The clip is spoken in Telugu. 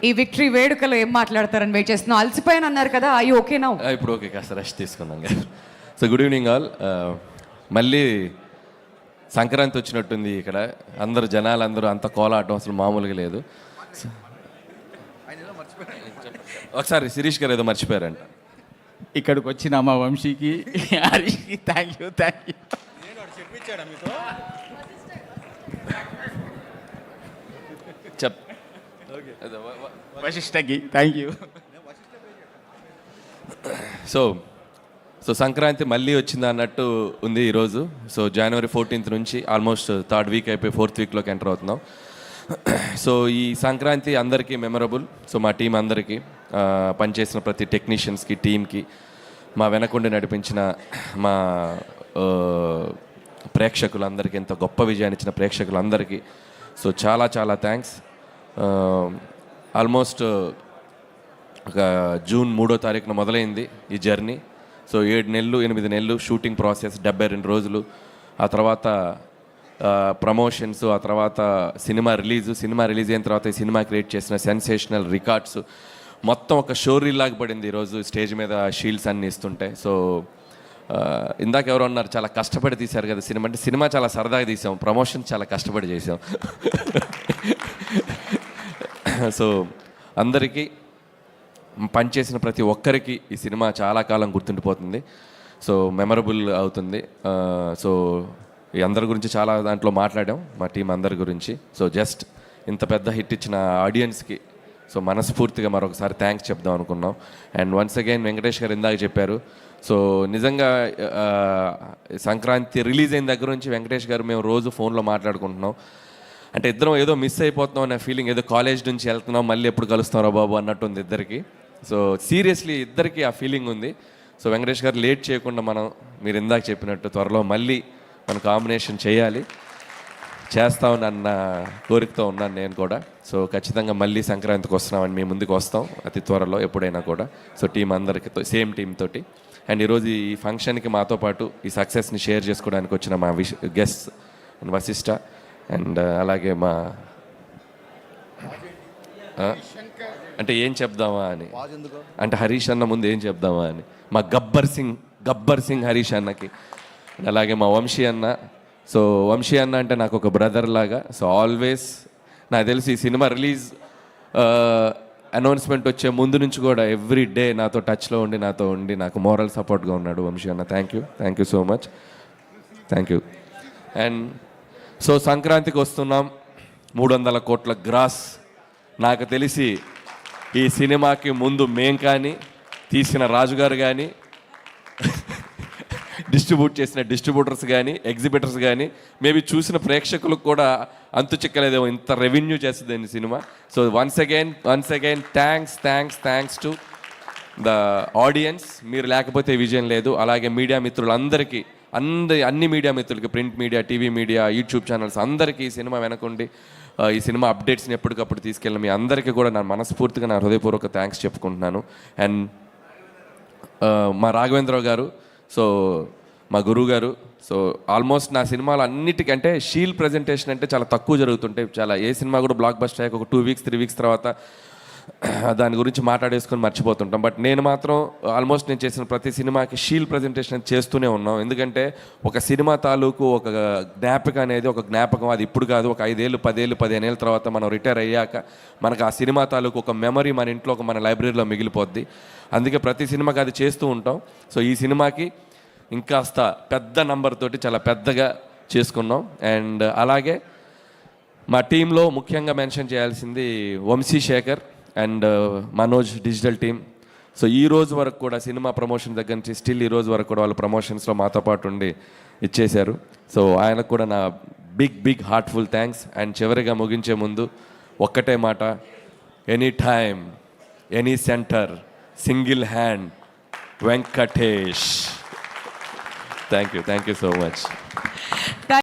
ఈ విక్టరీ వేడుకలో ఏం మాట్లాడతారని వెయిట్ చేస్తున్నాం. అలసిపోయాను అన్నారు కదా, అయ్యి ఓకేనా? ఇప్పుడు ఓకే, కాస్త రెస్ట్ తీసుకున్నాం కదా. So good evening all. మళ్ళీ సంక్రాంతి వచ్చినట్టుంది ఇక్కడ. అందరు జనాలు అందరూ అంత కోలాటం అసలు మామూలుగా లేదు. ఒకసారి శిరీష్ గారు ఏదో మర్చిపోయారంట. ఇక్కడికి వచ్చిన మా వంశీకి హరీష్కి థ్యాంక్ యూ. చెప్ వశిష్ఠకి థ్యాంక్ యూ. సో సంక్రాంతి మళ్ళీ వచ్చింది అన్నట్టు ఉంది ఈరోజు. సో జనవరి 14th నుంచి ఆల్మోస్ట్ థర్డ్ వీక్ అయిపోయి ఫోర్త్ వీక్లోకి ఎంటర్ అవుతున్నాం. సో ఈ సంక్రాంతి అందరికీ మెమరబుల్. సో మా టీం అందరికీ, పనిచేసిన ప్రతి టెక్నీషియన్స్కి, టీమ్కి, మా వెనకుండి నడిపించిన మా ప్రేక్షకులందరికీ, ఎంతో గొప్ప విజయాన్ని ఇచ్చిన ప్రేక్షకులందరికీ సో చాలా చాలా థ్యాంక్స్. ఆల్మోస్ట్ ఒక జూన్ 3వ తారీఖున మొదలైంది ఈ జర్నీ. సో 7 నెలలు 8 నెలలు షూటింగ్ ప్రాసెస్, 72 రోజులు, ఆ తర్వాత ప్రమోషన్స్, ఆ తర్వాత సినిమా రిలీజ్ అయిన తర్వాత ఈ సినిమా క్రియేట్ చేసిన సెన్సేషనల్ రికార్డ్స్ మొత్తం ఒక షోరీలాగా పడింది ఈరోజు స్టేజ్ మీద షీల్డ్స్ అన్నీ ఇస్తుంటే. సో ఇందాక ఎవరు అన్నారు చాలా కష్టపడి తీశారు కదా సినిమా అంటే, సినిమా చాలా సరదాగా తీసాం, ప్రమోషన్ చాలా కష్టపడి చేసాం. సో అందరికీ, పనిచేసిన ప్రతి ఒక్కరికి ఈ సినిమా చాలా కాలం గుర్తుండిపోతుంది. సో మెమరబుల్ అవుతుంది. సో ఈ అందరి గురించి చాలా దాంట్లో మాట్లాడాం, మా టీం అందరి గురించి. సో జస్ట్ ఇంత పెద్ద హిట్ ఇచ్చిన ఆడియన్స్కి సో మనస్ఫూర్తిగా మరొకసారి థ్యాంక్స్ చెప్దాం అనుకున్నాం. అండ్ వన్స్ అగైన్ వెంకటేష్ గారు ఇందాక చెప్పారు. సో నిజంగా సంక్రాంతి రిలీజ్ అయిన దగ్గర నుంచి వెంకటేష్ గారు మేము రోజు ఫోన్లో మాట్లాడుకుంటున్నాం. అంటే ఇద్దరం ఏదో మిస్ అయిపోతున్నాం అనే ఫీలింగ్, ఏదో కాలేజ్ నుంచి వెళ్తున్నాం మళ్ళీ ఎప్పుడు కలుస్తాం రా బాబు అన్నట్టు ఉంది ఇద్దరికి. సో సీరియస్లీ ఇద్దరికి ఆ ఫీలింగ్ ఉంది. సో వెంకటేష్ గారు లేట్ చేయకుండా మీరు ఇందాక చెప్పినట్టు త్వరలో మళ్ళీ మన కాంబినేషన్ చేస్తామని అన్న కోరికతో ఉన్నాను నేను కూడా. సో ఖచ్చితంగా మళ్ళీ సంక్రాంతికి వస్తున్నామని మీ ముందుకు వస్తాం అతి త్వరలో ఎప్పుడైనా కూడా. సో టీం అందరికీ సేమ్ టీమ్ తోటి. అండ్ ఈరోజు ఈ ఫంక్షన్కి మాతో పాటు ఈ సక్సెస్ని షేర్ చేసుకోవడానికి వచ్చిన మా గెస్ట్ వశిష్ఠ, అండ్ అలాగే మా అంటే ఏం చెప్దామా అని, అంటే హరీష్ అన్న ముందు ఏం చెప్దామా అని, మా గబ్బర్ సింగ్ హరీష్ అన్నకి, అలాగే మా వంశీ అన్న. సో వంశీ అన్న అంటే నాకు ఒక బ్రదర్ లాగా. సో ఆల్వేస్ నాకు తెలిసి ఈ సినిమా రిలీజ్ అనౌన్స్మెంట్ వచ్చే ముందు నుంచి కూడా ఎవ్రీ డే నాతో టచ్లో ఉండి నాకు మోరల్ సపోర్ట్గా ఉన్నాడు వంశీ అన్న. Thank you so much. Thank you. And so సంక్రాంతికి వస్తున్నాం, 300 కోట్ల గ్రాస్. నాకు తెలిసి ఈ సినిమాకి ముందు మేం కానీ, తీసిన రాజుగారు కానీ, డిస్ట్రిబ్యూట్ చేసిన డిస్ట్రిబ్యూటర్స్ కానీ, ఎగ్జిబిటర్స్ కానీ, మేబీ చూసిన ప్రేక్షకులకు కూడా అంతు చిక్కలేదేమో ఇంత రెవెన్యూ చేస్తుంది cinema. So once again thanks to the audience. మీరు లేకపోతే విజయం లేదు. అలాగే మీడియా మిత్రులందరికీ, అన్ని మీడియా మిత్రులకి, print media, TV media, YouTube channels అందరికీ ఈ సినిమా వెనకుండి ఈ సినిమా అప్డేట్స్ని ఎప్పటికప్పుడు తీసుకెళ్ళిన మీ అందరికీ కూడా నా మనస్ఫూర్తిగా నా హృదయపూర్వక థ్యాంక్స్ చెప్పుకుంటున్నాను. అండ్ మా రాఘవేంద్రరావు గారు, సో మా గురువు గారు. సో ఆల్మోస్ట్ నా సినిమాలు అన్నిటికంటే షీల్ ప్రజెంటేషన్ అంటే చాలా తక్కువ జరుగుతుంటాయి. చాలా ఏ సినిమా కూడా బ్లాక్ బస్టర్ అయ్యాక ఒక 2 వీక్స్ 3 వీక్స్ తర్వాత దాని గురించి మాట్లాడేసుకొని మర్చిపోతుంటాం. బట్ నేను మాత్రం ఆల్మోస్ట్ నేను చేసిన ప్రతి సినిమాకి షీల్ ప్రజెంటేషన్ చేస్తూనే ఉన్నాం. ఎందుకంటే ఒక సినిమా తాలూకు ఒక జ్ఞాపకం అనేది ఒక జ్ఞాపకం. అది ఇప్పుడు కాదు, ఒక 5 ఏళ్ళు 10 ఏళ్ళు 15 ఏళ్ళ తర్వాత మనం రిటైర్ అయ్యాక మనకు ఆ సినిమా తాలూకు ఒక మెమరీ మన ఇంట్లో మన లైబ్రరీలో మిగిలిపోద్ది. అందుకే ప్రతి సినిమాకి అది చేస్తూ ఉంటాం. సో ఈ సినిమాకి ఇంకాస్త పెద్ద నంబర్ తోటి చాలా పెద్దగా చేసుకున్నాం. అండ్ అలాగే మా టీంలో ముఖ్యంగా మెన్షన్ చేయాల్సింది Vamsi Shekhar and Manoj digital team. So ఈ రోజు వరకు కూడా సినిమా ప్రమోషన్ దగ్గర నుంచి స్టిల్ ఈ రోజు వరకు కూడా వాళ్ళు ప్రమోషన్స్లో మాతో పాటు ఉండి ఇచ్చేశారు. సో ఆయనకు కూడా నా బిగ్ హార్ట్ఫుల్ థ్యాంక్స్. అండ్ చివరిగా ముగించే ముందు ఒక్కటే మాట, any time any centre single hand Venkatesh. Thank you so much.